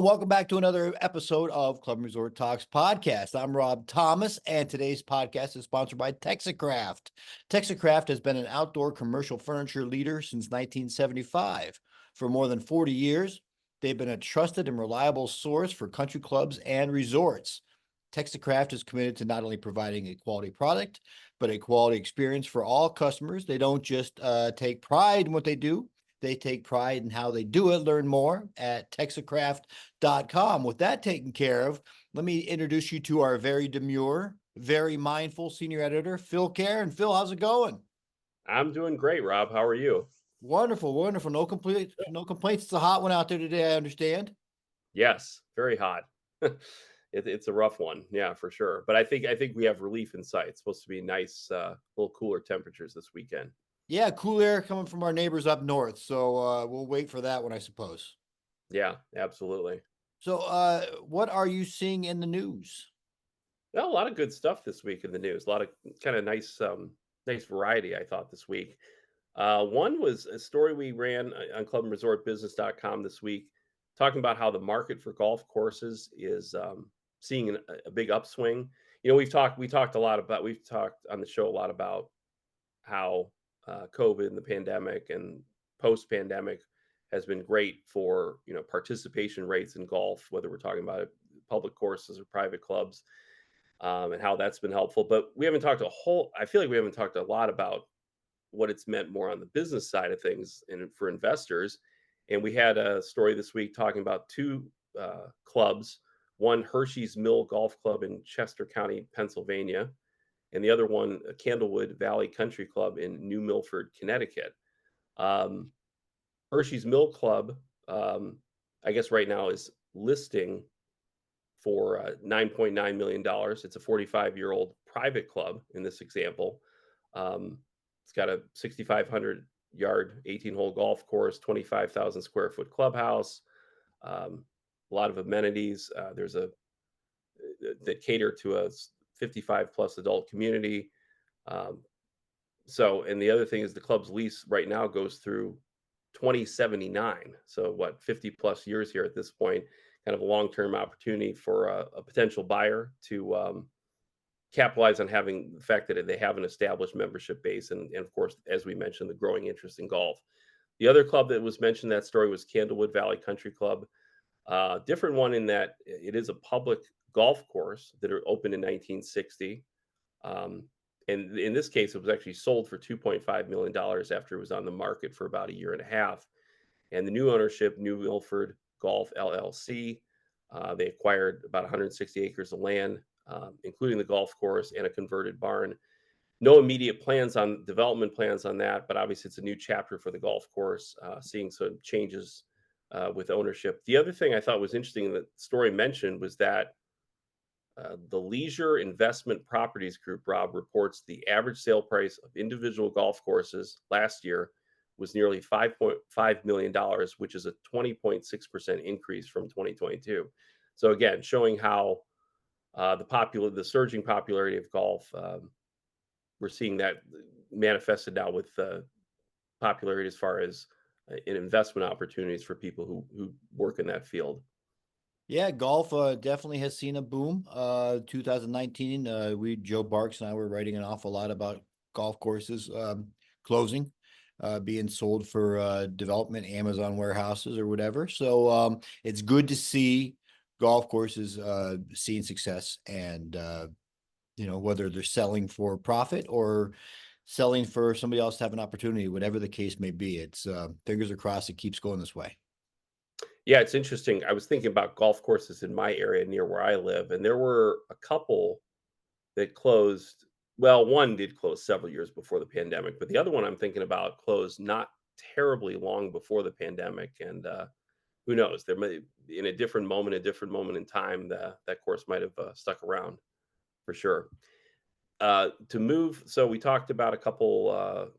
welcome back to another episode of Club and Resort Talks podcast. I'm Rob Thomas, and today's podcast is sponsored by Texacraft. Texacraft has been an outdoor commercial furniture leader since 1975. For more than 40 years, they've been a trusted and reliable source for country clubs and resorts. Texacraft is committed to not only providing a quality product, but a quality experience for all customers. They don't just take pride in what they do. They take pride in how they do it. Learn more at texacraft.com. With that taken care of, let me introduce you to our very demure, very mindful senior editor, Phil Keren. Phil, how's it going? I'm doing great, Rob. How are you? Wonderful, wonderful. No complaints. No complaints. It's a hot one out there today, I understand. Yes, very hot. It's a rough one, yeah, for sure. But I think we have relief in sight. It's supposed to be nice, little cooler temperatures this weekend. Yeah, cool air coming from our neighbors up north. So we'll wait for that one, I suppose. Yeah, absolutely. So what are you seeing in the news? Well, a lot of good stuff this week in the news. A lot of kind of nice variety, I thought, this week. One was a story we ran on clubandresortbusiness.com this week, talking about how the market for golf courses is seeing a big upswing. You know, we've talked on the show a lot about how COVID and the pandemic and post-pandemic has been great for participation rates in golf, whether we're talking about public courses or private clubs, and how that's been helpful. But we haven't talked a whole. I feel like we haven't talked a lot about what it's meant more on the business side of things and for investors. And we had a story this week talking about two clubs: one Hershey's Mill Golf Club in Chester County, Pennsylvania, and the other one, Candlewood Valley Country Club in New Milford, Connecticut. Um, Hershey's Mill Club, I guess right now is listing for $9.9 million. It's a 45-year-old private club in this example. It's got a 6,500-yard, 18-hole golf course, 25,000 square foot clubhouse, a lot of amenities. There's a that cater to a 55 plus adult community. Um, and the other thing is the club's lease right now goes through 2079. So what, 50 plus years here at this point, kind of a long-term opportunity for a potential buyer to capitalize on having the fact that they have an established membership base. And of course, as we mentioned, the growing interest in golf. The other club that was mentioned in that story was Candlewood Valley Country Club. Different one in that it is a public golf course that are opened in 1960. And in this case, it was actually sold for $2.5 million after it was on the market for about a year and a half. And the new ownership, New Milford Golf LLC, they acquired about 160 acres of land, including the golf course and a converted barn. No immediate development plans on that, but obviously it's a new chapter for the golf course, seeing some changes with ownership. The other thing I thought was interesting that the story mentioned was that the Leisure Investment Properties Group, Rob, reports the average sale price of individual golf courses last year was nearly $5.5 million, which is a 20.6% increase from 2022. So again, showing how the surging popularity of golf, we're seeing that manifested now with popularity as far as in investment opportunities for people who work in that field. Yeah, golf definitely has seen a boom. 2019, Joe Barks and I were writing an awful lot about golf courses closing, being sold for development, Amazon warehouses or whatever. So it's good to see golf courses seeing success, and whether they're selling for profit or selling for somebody else to have an opportunity, whatever the case may be. It's fingers are crossed it keeps going this way. Yeah, it's interesting. I was thinking about golf courses in my area near where I live, and there were a couple that closed. Well, one did close several years before the pandemic, but the other one I'm thinking about closed not terribly long before the pandemic. And who knows? There may, in a different moment in time, that course might have stuck around for sure. To move, so we talked about a couple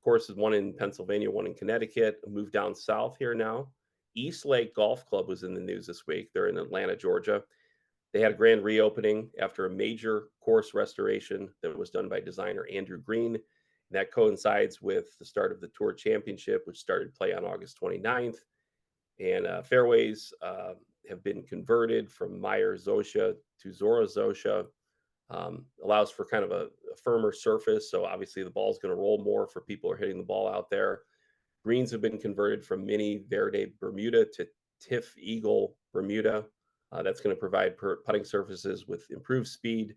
courses, one in Pennsylvania, one in Connecticut. Move down south here now. East Lake Golf Club was in the news this week. They're in Atlanta, Georgia. They had a grand reopening after a major course restoration that was done by designer Andrew Green. That coincides with the start of the Tour Championship, which started play on August 29th. And fairways have been converted from Meyer Zosha to Zora Zosha. Allows for kind of a firmer surface. So obviously the ball is going to roll more for people who are hitting the ball out there. Greens have been converted from Mini Verde Bermuda to Tiff Eagle Bermuda. That's going to provide putting surfaces with improved speed,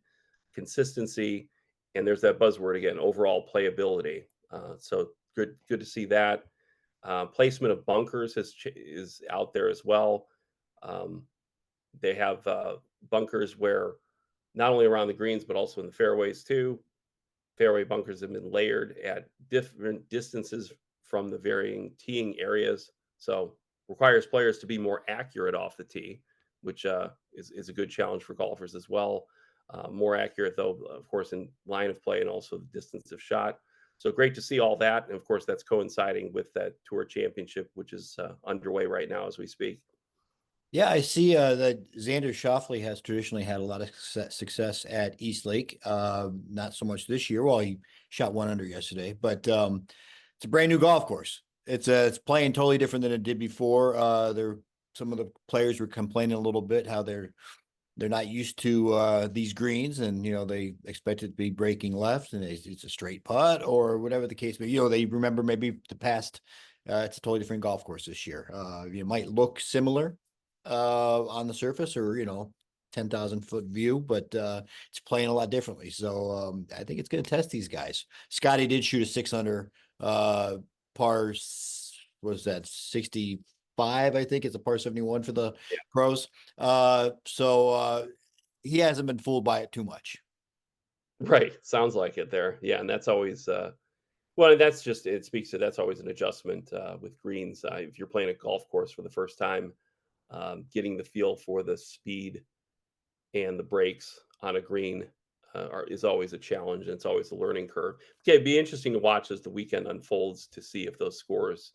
consistency, and there's that buzzword again, overall playability. So good to see that. Placement of bunkers is out there as well. Um, they have bunkers where not only around the greens but also in the fairways too. Fairway bunkers have been layered at different distances from the varying teeing areas, so requires players to be more accurate off the tee, which is a good challenge for golfers as well. More accurate, though, of course, in line of play and also the distance of shot. So great to see all that, and of course, that's coinciding with that Tour Championship, which is underway right now as we speak. Yeah, I see that Xander Schauffele has traditionally had a lot of success at East Lake. Not so much this year. Well, he shot 1 under yesterday, but it's a brand new golf course. It's playing totally different than it did before. Some of the players were complaining a little bit how they're not used to these greens, and they expect it to be breaking left, and it's a straight putt or whatever the case may be. They remember maybe the past. It's a totally different golf course this year. It might look similar on the surface, or 10,000-foot view, but it's playing a lot differently. So I think it's going to test these guys. Scotty did shoot a 6 under par. Was that 65? I think it's a par 71 for the pros. So he hasn't been fooled by it too much. Right, sounds like it there. Yeah, and that's always well, that's just it speaks to that's always an adjustment with greens. If you're playing a golf course for the first time, getting the feel for the speed and the breaks on a green is always a challenge, and it's always a learning curve. Okay, it'd be interesting to watch as the weekend unfolds to see if those scores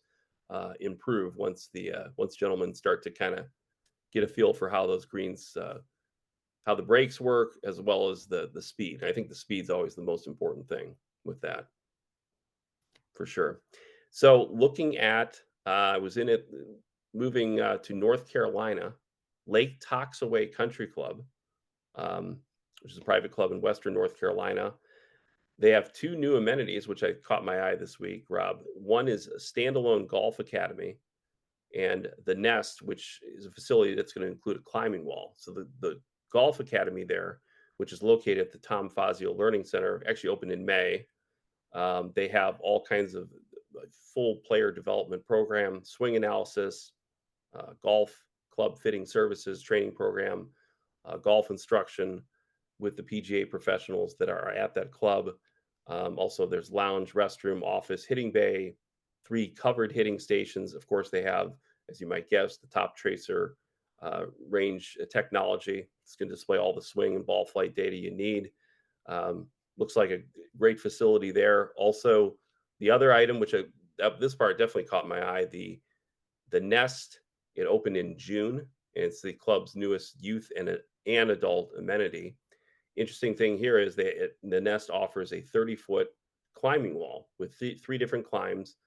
improve once gentlemen start to kind of get a feel for how those greens, how the breaks work, as well as the speed. I think the speed's always the most important thing with that, for sure. So looking at, I was in it, moving to North Carolina, Lake Toxaway Country Club, um, which is a private club in Western North Carolina. They have 2 new amenities, which I caught my eye this week, Rob. One is a standalone golf academy, and the Nest, which is a facility that's going to include a climbing wall. So the golf academy there, which is located at the Tom Fazio Learning Center, actually opened in May. They have all kinds of full player development program, swing analysis, golf club fitting services, training program, golf instruction with the PGA professionals that are at that club. Also, there's lounge, restroom, office, hitting bay, 3 covered hitting stations. Of course, they have, as you might guess, the top tracer range technology. It's going to display all the swing and ball flight data you need. Looks like a great facility there. Also, the other item, which this part definitely caught my eye, the Nest. It opened in June, and it's the club's newest youth and adult amenity. Interesting thing here is the Nest offers a 30-foot climbing wall with 3 different climbs,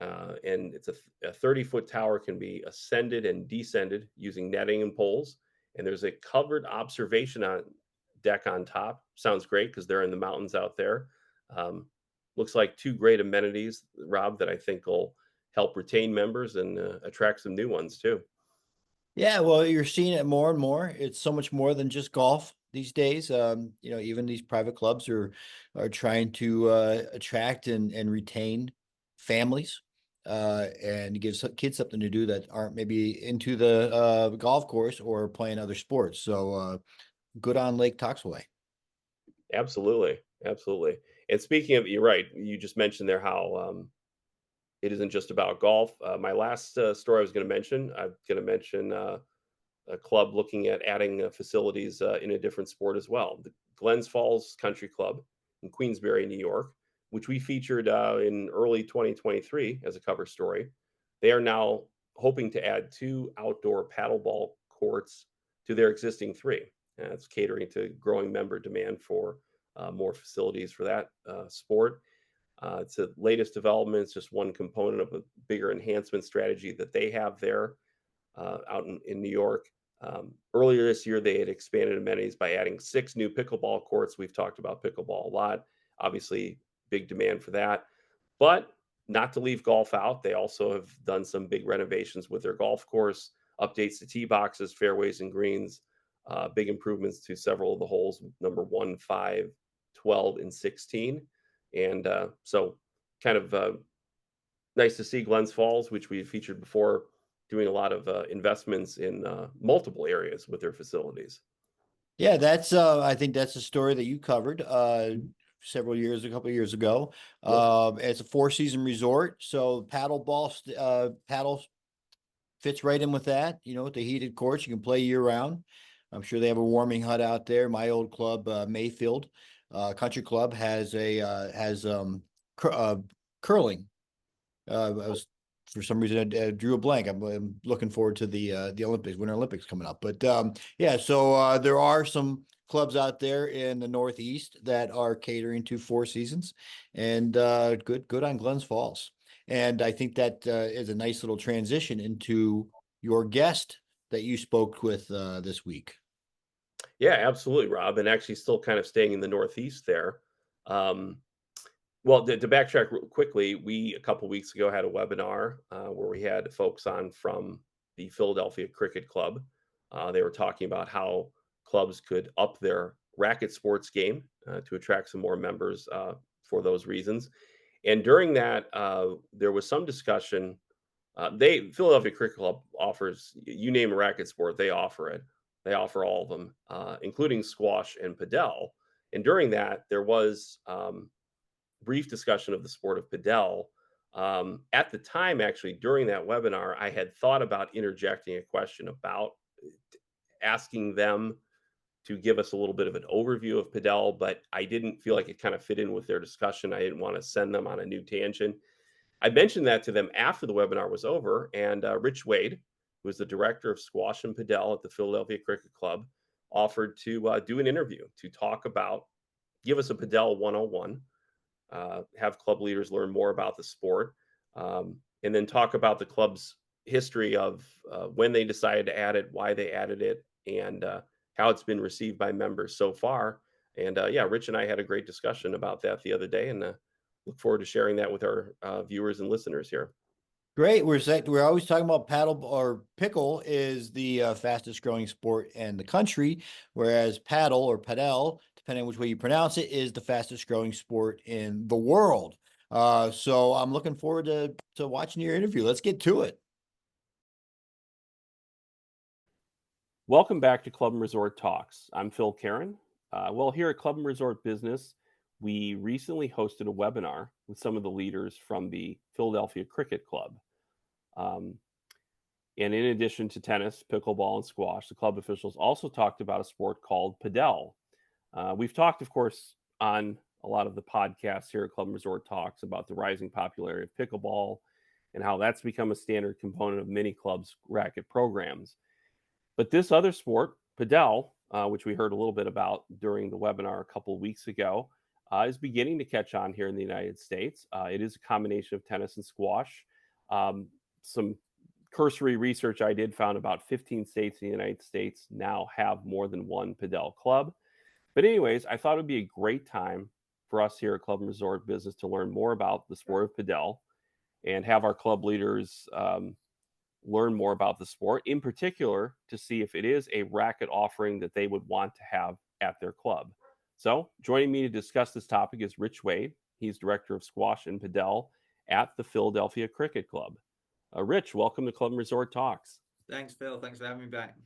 and it's a 30-foot tower can be ascended and descended using netting and poles. And there's a covered observation deck on top. Sounds great because they're in the mountains out there. Looks like 2 great amenities, Rob, that I think will help retain members and attract some new ones too. Yeah, well, you're seeing it more and more. It's so much more than just golf these days. Even these private clubs are trying to attract and retain families, and give kids something to do that aren't maybe into the golf course or playing other sports. So good on Lake Toxaway. Absolutely, absolutely. And speaking of, you're right. You just mentioned there how it isn't just about golf. My last story I was going to mention, I'm going to mention a club looking at adding facilities in a different sport as well. The Glens Falls Country Club in Queensbury, New York, which we featured in early 2023 as a cover story. They are now hoping to add 2 outdoor paddleball courts to their existing 3. It's catering to growing member demand for more facilities for that sport. It's the latest development. It's just one component of a bigger enhancement strategy that they have there. out in New York. Earlier this year, they had expanded amenities by adding 6 new pickleball courts. We've talked about pickleball a lot. Obviously, big demand for that. But not to leave golf out, they also have done some big renovations with their golf course, updates to tee boxes, fairways, and greens, big improvements to several of the holes, number 1, 5, 12, and 16. And so kind of nice to see Glens Falls, which we featured before, doing a lot of investments in multiple areas with their facilities. Yeah, I think that's a story that you covered a couple of years ago. Yep. It's a 4-season resort, so paddle fits right in with that. With the heated courts, you can play year round. I'm sure they have a warming hut out there. My old club, Mayfield Country Club, has curling. I was For some reason I drew a blank. I'm looking forward to the Olympics, Winter Olympics coming up. But yeah, so there are some clubs out there in the Northeast that are catering to 4 seasons, and good on Glens Falls. And I think that is a nice little transition into your guest that you spoke with this week. Yeah, absolutely, Rob. And actually, still kind of staying in the Northeast there. Um, well, to backtrack real quickly, we a couple weeks ago had a webinar where we had folks on from the Philadelphia Cricket Club. They were talking about how clubs could up their racket sports game to attract some more members for those reasons. And during that, there was some discussion. They Philadelphia Cricket Club offers you name a racket sport, they offer it. They offer all of them, including squash and padel. And during that, there was brief discussion of the sport of padel. At the time, actually, during that webinar, I had thought about interjecting a question about asking them to give us a little bit of an overview of padel, but I didn't feel like it kind of fit in with their discussion. I didn't want to send them on a new tangent. I mentioned that to them after the webinar was over, and Rich Wade, who is the director of squash and padel at the Philadelphia Cricket Club, offered to do an interview to talk about, give us a padel 101, have club leaders learn more about the sport, and then talk about the club's history of when they decided to add it, why they added it, and how it's been received by members so far. And yeah, Rich and I had a great discussion about that the other day, and look forward to sharing that with our viewers and listeners here. Great. We're always talking about paddle or pickle is the fastest growing sport in the country, whereas paddle or padel, depending on which way you pronounce it, is the fastest growing sport in the world. So I'm looking forward to watching your interview. Let's get to it. Welcome back to Club and Resort Talks. I'm Phil Keren. Well, here at Club and Resort Business, we recently hosted a webinar with some of the leaders from the Philadelphia Cricket Club. Um, and in addition to tennis, pickleball, and squash, the club officials also talked about a sport called padel. We've talked, of course, on a lot of the podcasts here at Club and Resort Talks about the rising popularity of pickleball and how that's become a standard component of many clubs' racket programs. But this other sport, padel, which we heard a little bit about during the webinar a couple of weeks ago, is beginning to catch on here in the United States. It is a combination of tennis and squash. Some cursory research I did found about 15 states in the United States now have more than one padel club. But anyways, I thought it would be a great time for us here at Club and Resort Business to learn more about the sport of padel and have our club leaders learn more about the sport, in particular to see if it is a racket offering that they would want to have at their club. So joining me to discuss this topic is Rich Wade. He's director of squash and padel at the Philadelphia Cricket Club. Rich, welcome to Club and Resort Talks. Thanks, Phil. Thanks for having me back.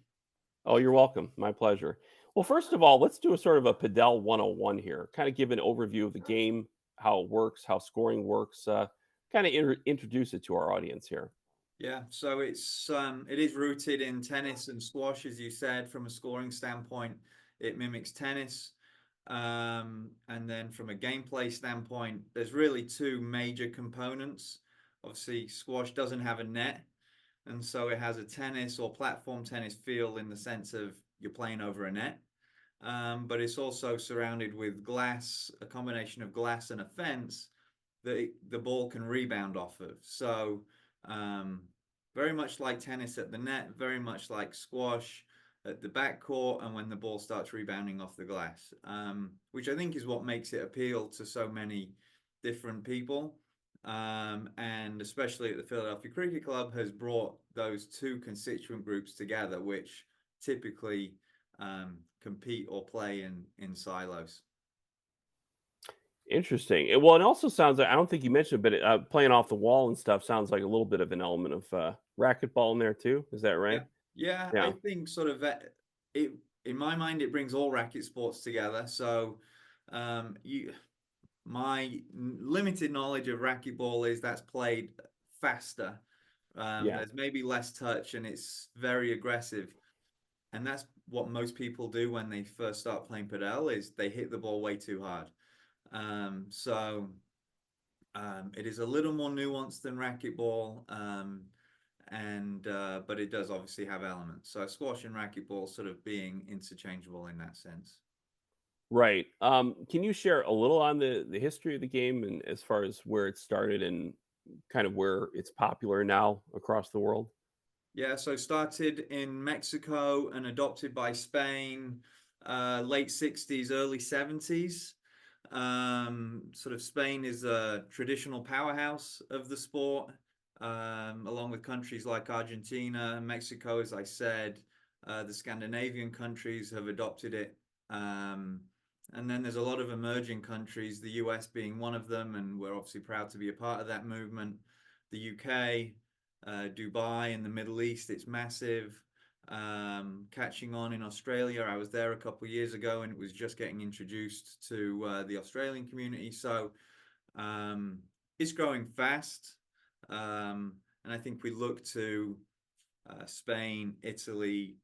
Oh, you're welcome. My pleasure. Well, first of all, let's do a sort of a Padel 101 here, kind of give an overview of the game, how it works, how scoring works, kind of introduce it to our audience here. Yeah, so it is rooted in tennis and squash, as you said. From a scoring standpoint, it mimics tennis. And then from a gameplay standpoint, there's really two major components. Obviously, squash doesn't have a net, and so it has a tennis or platform tennis feel in the sense of you're playing over a net. But it's also surrounded with glass, a combination of glass and a fence that the ball can rebound off of. So very much like tennis at the net, very much like squash at the backcourt, and when the ball starts rebounding off the glass, which I think is what makes it appeal to so many different people. And especially at the Philadelphia Cricket Club has brought those two constituent groups together, which typically compete or play in silos. Interesting. Well, it also sounds like, I don't think you mentioned, but playing off the wall and stuff sounds like a little bit of an element of racquetball in there too. Is that Yeah, right? yeah, I Yeah. think sort of it in my mind it brings all racket sports together. So you my limited knowledge of racquetball is that's played faster. Yeah. There's maybe less touch and it's very aggressive. And that's what most people do when they first start playing padel is they hit the ball way too hard. So it is a little more nuanced than racquetball, and but it does obviously have elements. So squash and racquetball sort of being interchangeable in that sense. Right. Can you share a little on the history of the game and as far as where it started and kind of where it's popular now across the world? Yeah, so started in Mexico and adopted by Spain, late 60s, early 70s. Sort of Spain is a traditional powerhouse of the sport, along with countries like Argentina, Mexico, as I said. The Scandinavian countries have adopted it. And then there's a lot of emerging countries, the US being one of them, and we're obviously proud to be a part of that movement. The UK, Dubai in the Middle East, it's massive. Catching on in Australia. I was there a couple of years ago and it was just getting introduced to the Australian community. So it's growing fast. And I think we look to Spain, Italy,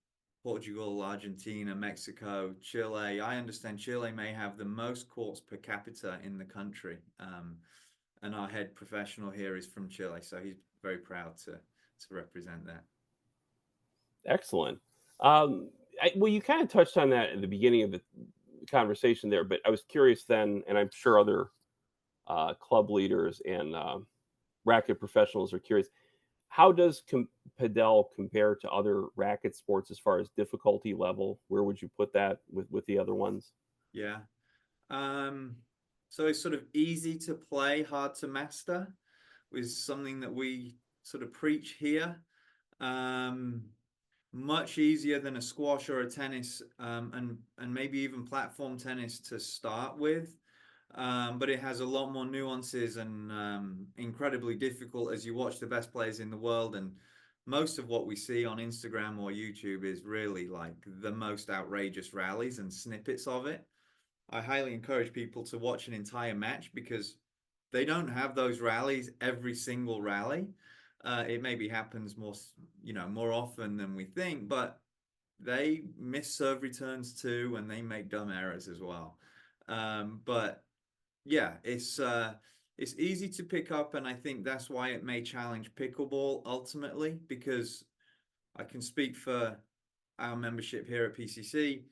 Portugal, Argentina, Mexico, Chile. I understand Chile may have the most courts per capita in the country. And our head professional here is from Chile, so he's very proud to represent that. Excellent. Well, you kind of touched on that at the beginning of the conversation there, but I was curious then, and I'm sure other club leaders and racket professionals are curious. How does padel compare to other racket sports as far as difficulty level? Where would you put that with the other ones? Yeah. So it's sort of easy to play, hard to master, is something that we sort of preach here. Much easier than a squash or a tennis, and maybe even platform tennis to start with. But it has a lot more nuances and incredibly difficult as you watch the best players in the world. And most of what we see on Instagram or YouTube is really like the most outrageous rallies and snippets of it. I highly encourage people to watch an entire match because they don't have those rallies every single rally. It maybe happens more often than we think, but they miss serve returns too, and they make dumb errors as well. But yeah, it's easy to pick up, and I think that's why it may challenge pickleball ultimately, because I can speak for our membership here at PCC.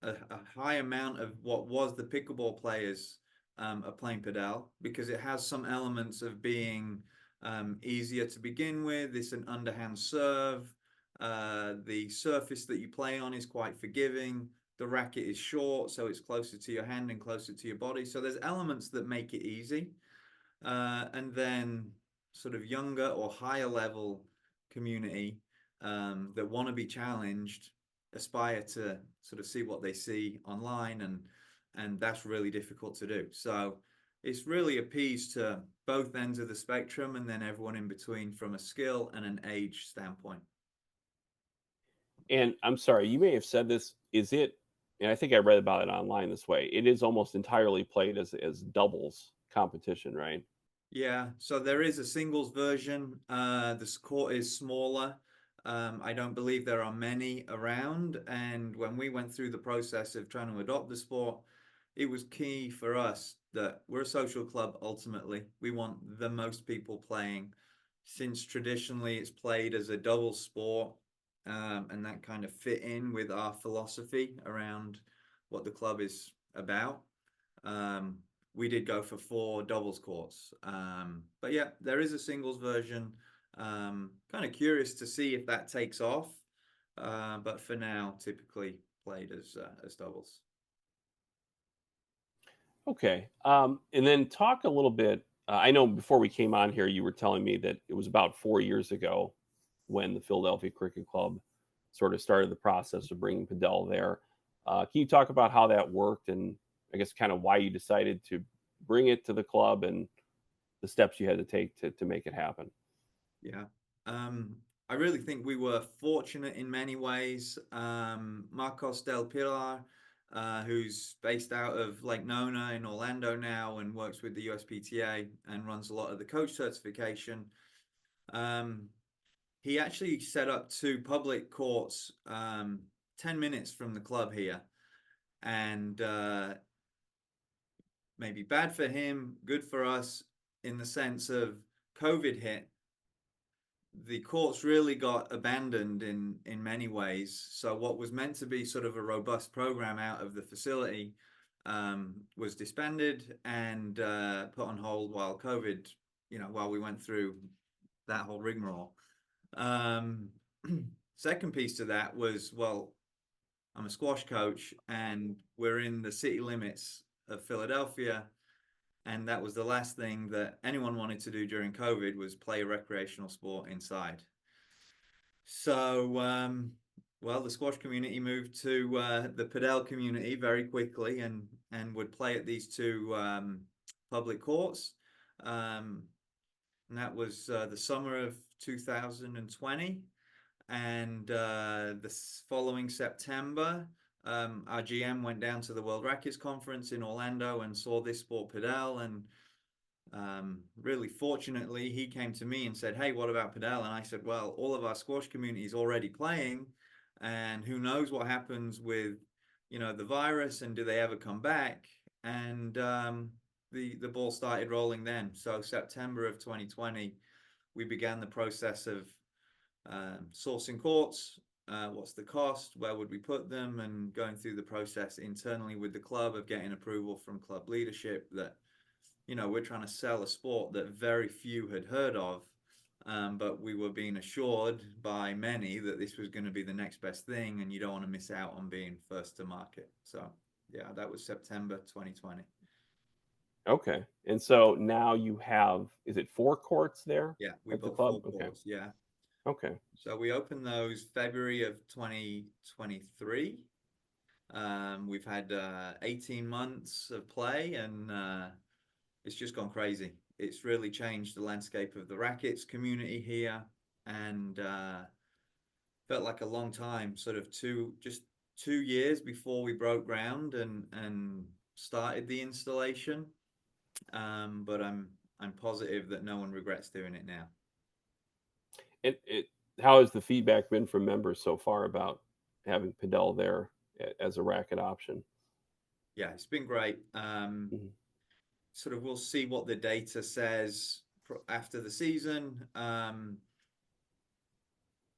A high amount of what was the pickleball players are playing padel because it has some elements of being easier to begin with. It's an underhand serve. The surface that you play on is quite forgiving. The racket is short, so it's closer to your hand and closer to your body. So there's elements that make it easy. And then sort of younger or higher level community that want to be challenged aspire to sort of see what they see online, and that's really difficult to do. So it's really appeased to both ends of the spectrum and then everyone in between from a skill and an age standpoint. And I'm sorry, you may have said this. Is it? And I think I read about it online this way. It is almost entirely played as doubles competition, right? Yeah, so there is a singles version. The court is smaller. I don't believe there are many around. And when we went through the process of trying to adopt the sport, it was key for us that we're a social club ultimately. We want the most people playing, since traditionally it's played as a double sport, and that kind of fit in with our philosophy around what the club is about. We did go for 4 doubles courts. But yeah, there is a singles version. Kind of curious to see if that takes off, but for now, typically played as doubles. Okay. And then talk a little bit. I know before we came on here, you were telling me that it was about 4 years ago when the Philadelphia Cricket Club sort of started the process of bringing Padel there. Can you talk about how that worked and I guess kind of why you decided to bring it to the club and the steps you had to take to make it happen? Yeah. I really think we were fortunate in many ways. Marcos Del Pilar, who's based out of Lake Nona in Orlando now and works with the USPTA and runs a lot of the coach certification. He actually set up 2 public courts 10 minutes from the club here. And maybe bad for him, good for us in the sense of COVID hit. The courts really got abandoned in many ways. So what was meant to be sort of a robust program out of the facility was disbanded and put on hold while COVID, while we went through that whole rigmarole. Second piece to that was, well, I'm a squash coach and we're in the city limits of Philadelphia. And that was the last thing that anyone wanted to do during COVID was play a recreational sport inside. So, well, the squash community moved to the Padel community very quickly and would play at these 2 public courts. And that was the summer of 2020. And the following September, our GM went down to the World Rackets Conference in Orlando and saw this sport Padel. And really fortunately, he came to me and said, "Hey, what about Padel?" And I said, "Well, all of our squash community is already playing, and who knows what happens with, the virus and do they ever come back?" And the ball started rolling then. So September of 2020, we began the process of sourcing courts, what's the cost, where would we put them, and going through the process internally with the club of getting approval from club leadership that, we're trying to sell a sport that very few had heard of, but we were being assured by many that this was going to be the next best thing, and you don't want to miss out on being first to market. So, yeah, that was September 2020. Okay. And so now you have, is it 4 courts there Yeah, we at the built club? 4 Okay. courts. Yeah. Okay. So we opened those February of 2023. We've had 18 months of play and it's just gone crazy. It's really changed the landscape of the rackets community here and felt like a long time, sort of just 2 years before we broke ground and started the installation. But I'm positive that no one regrets doing it now. How has the feedback been from members so far about having Padel there as a racket option? Yeah, it's been great. Mhm. Sort of we'll see what the data says after the season.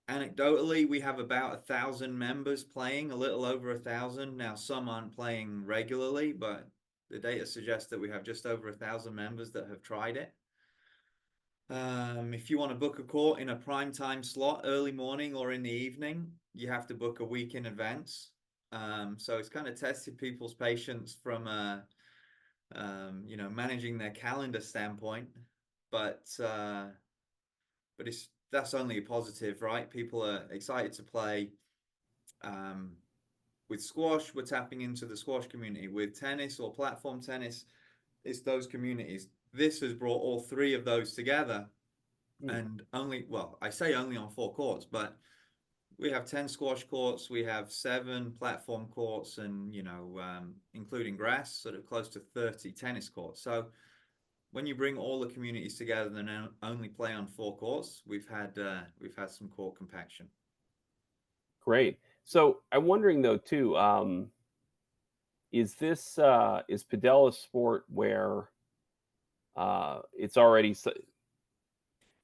Anecdotally, we have about 1,000 members playing, a little over 1,000. Now, some aren't playing regularly, but the data suggests that we have just over 1,000 members that have tried it. If you want to book a court in a prime time slot, early morning or in the evening, you have to book a week in advance. So it's kind of tested people's patience from managing their calendar standpoint, but that's only a positive, right? People are excited to play. With squash, we're tapping into the squash community. With tennis or platform tennis, it's those communities. This has brought all 3 of those together, and I say only on 4 courts, but we have 10 squash courts, we have 7 platform courts, and including grass, sort of close to 30 tennis courts. So when you bring all the communities together and only play on 4 courts, we've had some court compaction. Great. So I'm wondering though too, is Padel a sport where it's already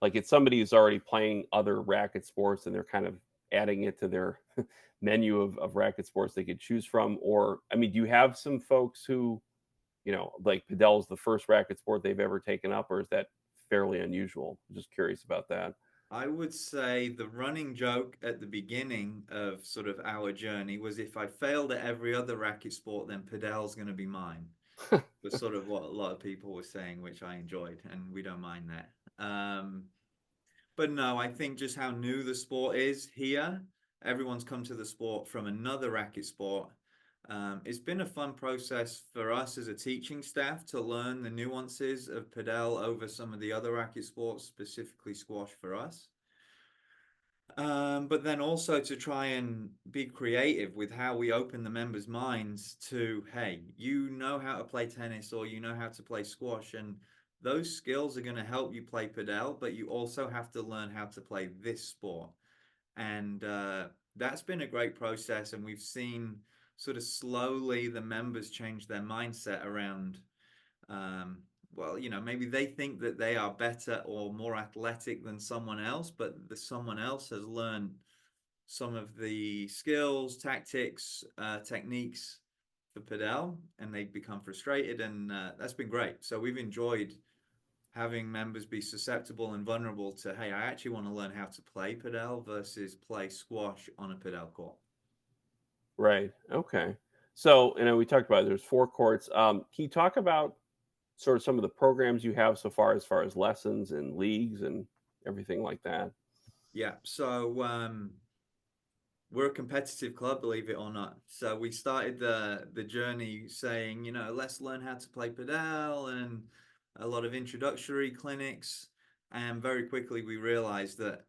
like it's somebody who's already playing other racket sports and they're kind of adding it to their menu of racket sports they could choose from? Or, I mean, do you have some folks who, like Padel is the first racket sport they've ever taken up, or is that fairly unusual? I'm just curious about that. I would say the running joke at the beginning of sort of our journey was if I failed at every other racket sport, then Padel's going to be mine. Was sort of what a lot of people were saying, which I enjoyed, and we don't mind that. But no, I think just how new the sport is here, everyone's come to the sport from another racket sport. It's been a fun process for us as a teaching staff to learn the nuances of padel over some of the other racket sports, specifically squash for us. But then also to try and be creative with how we open the members' minds to, hey, you know how to play tennis or you know how to play squash, and those skills are going to help you play padel, but you also have to learn how to play this sport. And that's been a great process, and we've seen sort of slowly the members change their mindset around well, maybe they think that they are better or more athletic than someone else, but the someone else has learned some of the skills, tactics, techniques for padel, and they become frustrated, and that's been great. So we've enjoyed having members be susceptible and vulnerable to, hey, I actually want to learn how to play padel versus play squash on a padel court. Right. Okay. So, we talked about there's 4 courts. Can you talk about sort of some of the programs you have so far, as far as lessons and leagues and everything like that? Yeah. So we're a competitive club, believe it or not. So we started the journey saying, let's learn how to play padel, and a lot of introductory clinics. And very quickly we realized that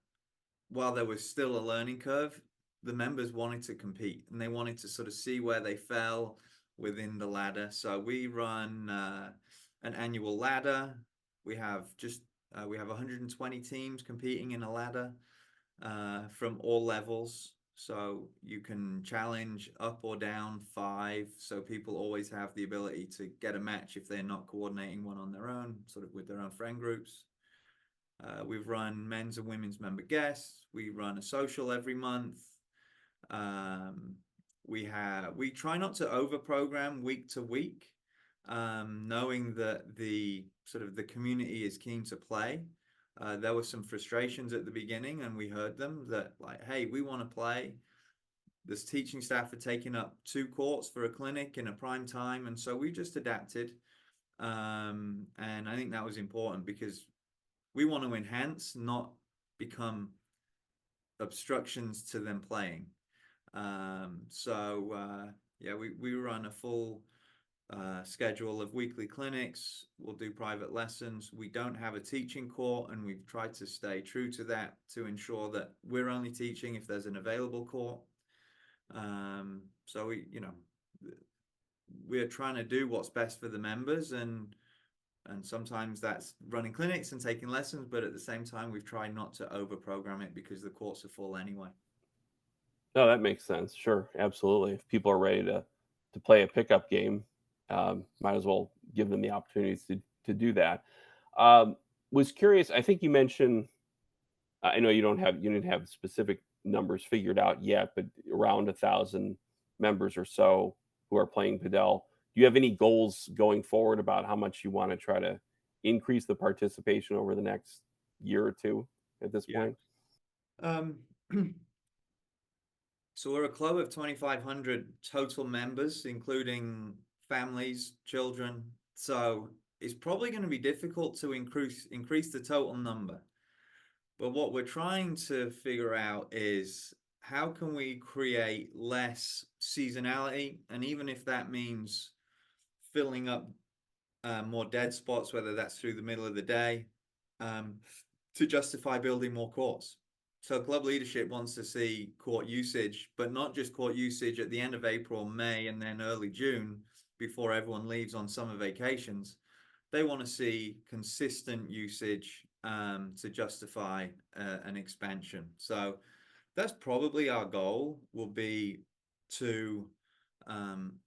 while there was still a learning curve, the members wanted to compete and they wanted to sort of see where they fell within the ladder. So we run an annual ladder. We have 120 teams competing in a ladder from all levels. So you can challenge up or down 5. So people always have the ability to get a match if they're not coordinating one on their own, sort of with their own friend groups. We've run men's and women's member guests. We run a social every month. We try not to over program week to week, knowing that the community is keen to play. There were some frustrations at the beginning, and we heard them that, like, hey, we want to play. This teaching staff are taking up 2 courts for a clinic in a prime time, and so we just adapted. And I think that was important because we want to enhance, not become obstructions to them playing. Yeah, we run a full schedule of weekly clinics. We'll do private lessons. We don't have a teaching court, and we've tried to stay true to that to ensure that we're only teaching if there's an available court. So we're trying to do what's best for the members, and sometimes that's running clinics and taking lessons, but at the same time we've tried not to over program it because the courts are full anyway. No, that makes sense. Sure, absolutely. If people are ready to play a pickup game, might as well give them the opportunities to do that. Was curious. I think you mentioned. I know you didn't have specific numbers figured out yet, but around 1,000 members or so who are playing padel. Do you have any goals going forward about how much you want to try to increase the participation over the next year or two at this point? So we're a club of 2,500 total members, including families, children. So it's probably going to be difficult to increase the total number. But what we're trying to figure out is how can we create less seasonality, and even if that means filling up more dead spots, whether that's through the middle of the day, to justify building more courts. So club leadership wants to see court usage, but not just court usage at the end of April, May, and then early June before everyone leaves on summer vacations. They want to see consistent usage to justify an expansion. So that's probably our goal, will be to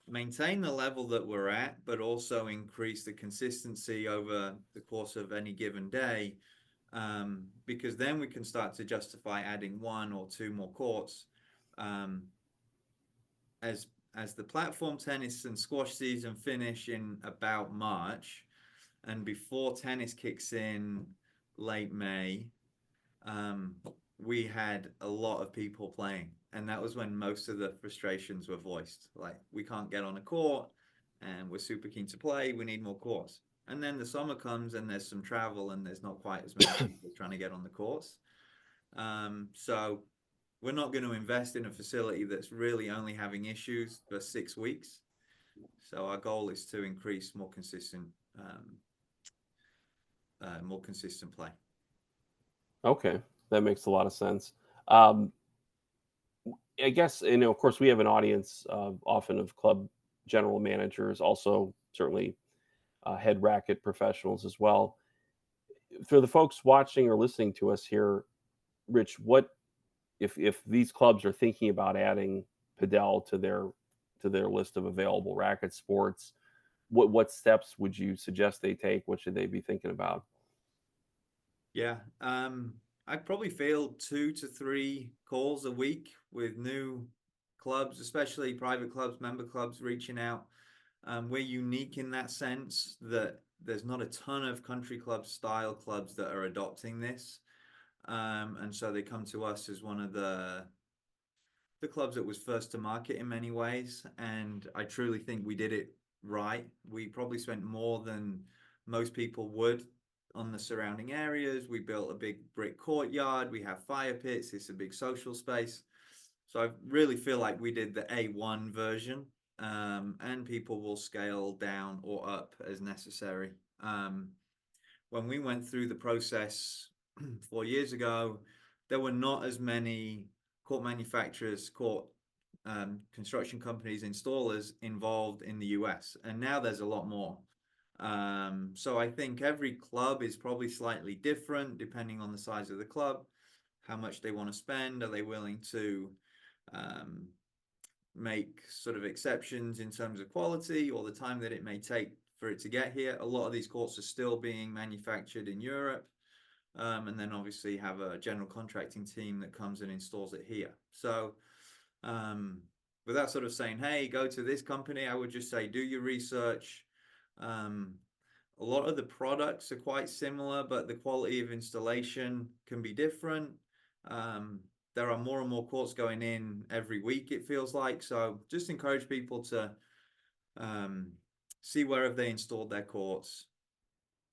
maintain the level that we're at, but also increase the consistency over the course of any given day, because then we can start to justify adding 1 or 2 more courts. As the platform tennis and squash season finish in about March, and before tennis kicks in late May, we had a lot of people playing, and that was when most of the frustrations were voiced. Like, we can't get on a court, and we're super keen to play. We need more courts. And then the summer comes, and there's some travel, and there's not quite as many people trying to get on the courts. So we're not going to invest in a facility that's really only having issues for 6 weeks. So our goal is to increase more consistent play. Okay, that makes a lot of sense. I guess, of course, we have an audience often of club general managers, also certainly head racket professionals as well. For the folks watching or listening to us here, Rich, what if these clubs are thinking about adding padel to their list of available racket sports, what steps would you suggest they take? What should they be thinking about? Yeah, I'd probably field 2 to 3 calls a week with new clubs, especially private clubs, member clubs reaching out. We're unique in that sense that there's not a ton of country club style clubs that are adopting this. And so they come to us as one of the clubs that was first to market in many ways. And I truly think we did it right. We probably spent more than most people would on the surrounding areas. We built a big brick courtyard. We have fire pits. It's a big social space. So I really feel like we did the A1 version, and people will scale down or up as necessary. When we went through the process 4 years ago, there were not as many court manufacturers, court construction companies, installers involved in the US, and now there's a lot more. So I think every club is probably slightly different depending on the size of the club, how much they want to spend. Are they willing to make sort of exceptions in terms of quality or the time that it may take for it to get here? A lot of these courts are still being manufactured in Europe, and then obviously have a general contracting team that comes and installs it here. So without sort of saying, hey, go to this company, I would just say do your research. A lot of the products are quite similar, but the quality of installation can be different. There are more and more courts going in every week, it feels like. So just encourage people to see where have they installed their courts,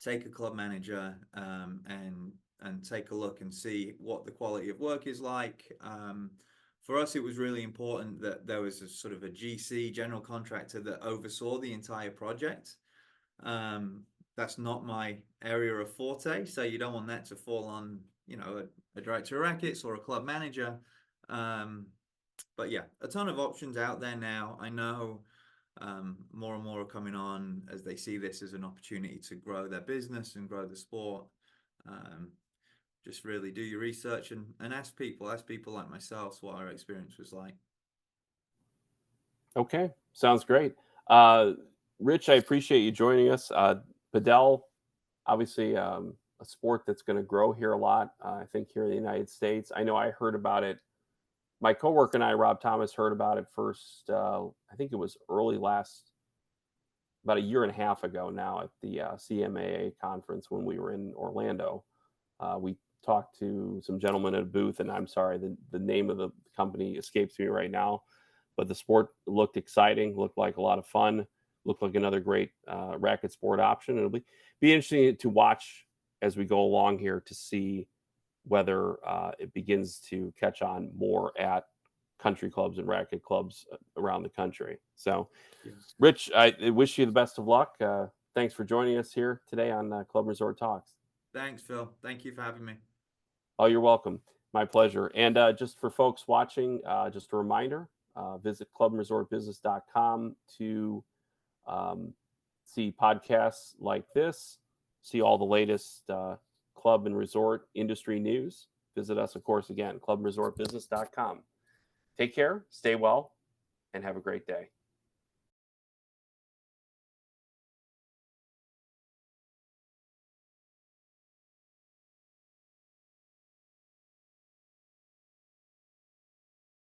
take a club manager, and take a look and see what the quality of work is like. For us, it was really important that there was a sort of a GC, general contractor, that oversaw the entire project. That's not my area of forte, so you don't want that to fall on, a director of rackets or a club manager. But yeah, a ton of options out there now. I know more and more are coming on as they see this as an opportunity to grow their business and grow the sport. Just really do your research and ask people like myself what our experience was like. Okay, sounds great. Rich, I appreciate you joining us. Padel, obviously a sport that's going to grow here a lot, I think, here in the United States. I know I heard about it. My coworker and I, Rob Thomas, heard about it first, I think it was about a year and a half ago now at the CMAA conference when we were in Orlando. We talked to some gentlemen at a booth, and I'm sorry, the name of the company escapes me right now, but the sport looked exciting, looked like a lot of fun, looked like another great racket sport option. It'll be interesting to watch as we go along here to see whether it begins to catch on more at country clubs and racket clubs around the country. So, yes. Rich, I wish you the best of luck. Thanks for joining us here today on Club Resort Talks. Thanks, Phil. Thank you for having me. Oh, you're welcome. My pleasure. And just for folks watching, just a reminder, visit clubandresortbusiness.com to see podcasts like this, see all the latest club and resort industry news. Visit us, of course, again, clubandresortbusiness.com. Take care, stay well, and have a great day.